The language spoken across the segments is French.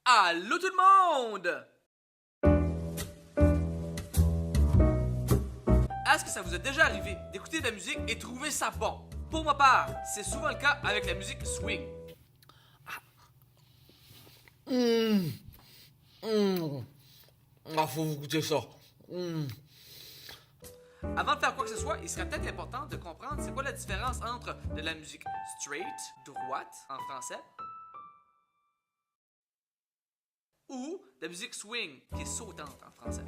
Allô tout le monde! Est-ce que ça vous est déjà arrivé d'écouter de la musique et trouver ça bon? Pour ma part, c'est souvent le cas avec la musique swing. Ah, faut vous goûter ça. Avant de faire quoi que ce soit, il serait peut-être important de comprendre c'est quoi la différence entre de la musique straight, droite en français, ou de la musique swing qui est sautante en français.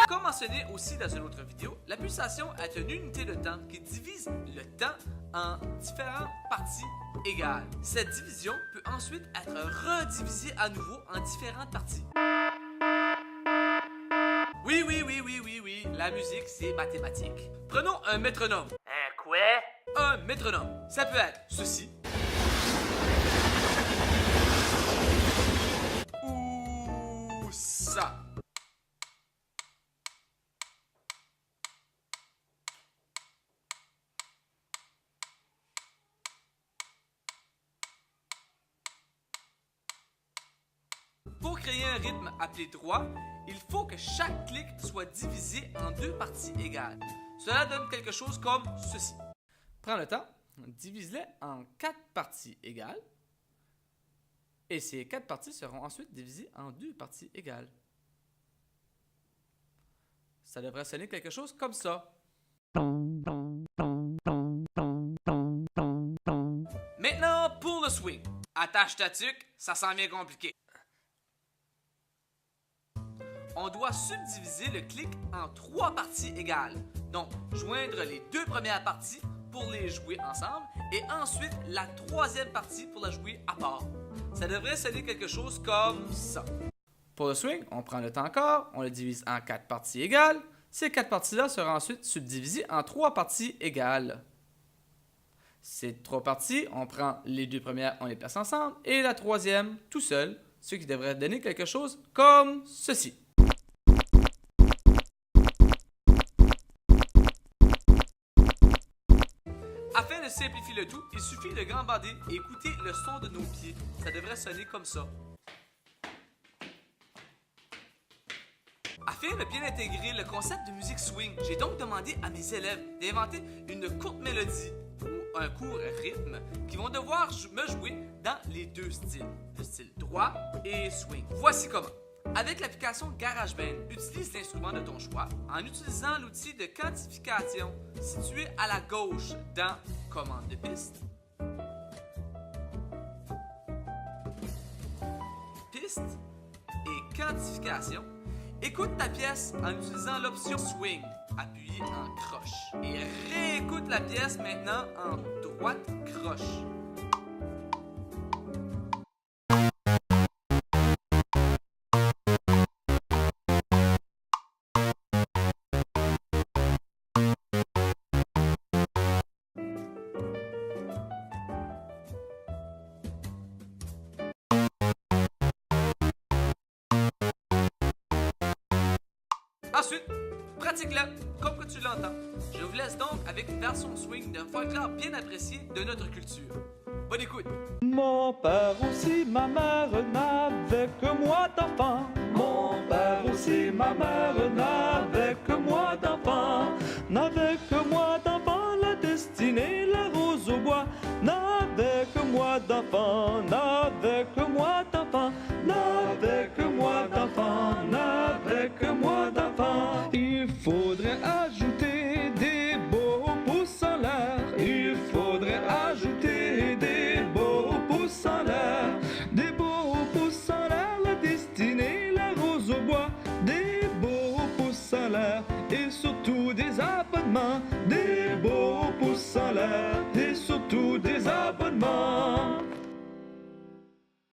Comme mentionné aussi dans une autre vidéo, la pulsation est une unité de temps qui divise le temps en différentes parties égales. Cette division peut ensuite être redivisée à nouveau en différentes parties. Oui, la musique c'est mathématique. Prenons un métronome. Un quoi? Un métronome, ça peut être ceci. Ou ça. Pour créer un rythme appelé droit, il faut que chaque clic soit divisé en deux parties égales. Cela donne quelque chose comme ceci. Prends le temps, divise-les en 4 parties égales. Et ces 4 parties seront ensuite divisées en 2 parties égales. Ça devrait sonner quelque chose comme ça. Maintenant, pour le swing. Attache ta tuque, ça sent bien compliqué. On doit subdiviser le clic en 3 parties égales. Donc, joindre les 2 premières parties pour les jouer ensemble et ensuite la 3e partie pour la jouer à part. Ça devrait sonner quelque chose comme ça. Pour le swing, on prend le temps encore, on le divise en 4 parties égales. Ces 4 parties-là seront ensuite subdivisées en 3 parties égales. Ces 3 parties, on prend les 2 premières, on les place ensemble et la 3e tout seul, ce qui devrait donner quelque chose comme ceci. Afin de simplifier le tout, il suffit de gambader et écouter le son de nos pieds. Ça devrait sonner comme ça. Afin de bien intégrer le concept de musique swing, j'ai donc demandé à mes élèves d'inventer une courte mélodie ou un court rythme qui vont devoir me jouer dans les deux styles, le style droit et swing. Voici comment. Avec l'application GarageBand, utilise l'instrument de ton choix en utilisant l'outil de quantification situé à la gauche dans Commande de piste, Piste et Quantification. Écoute ta pièce en utilisant l'option Swing, appuyée en croche. Et réécoute la pièce maintenant en droite croche. Ensuite, pratique-le comme que tu l'entends. Je vous laisse donc avec une version swing d'un folklore bien apprécié de notre culture. Bonne écoute! Mon père aussi, ma mère n'avait que moi d'enfant. Mon père aussi, ma mère n'avait que moi d'enfant. N'avait que moi d'enfant, la destinée, la rose au bois. N'avait que moi d'enfant, n'avait que moi d'enfant. N'avait que moi d'enfant, n'avait que moi d'enfant. Il faudrait ajouter des beaux pouces en l'air. Il faudrait ajouter des beaux pouces en l'air. Des beaux pouces en l'air, la destinée, la rose au bois. Des beaux pouces en l'air et surtout des abonnements. Des beaux pouces en l'air et surtout des abonnements.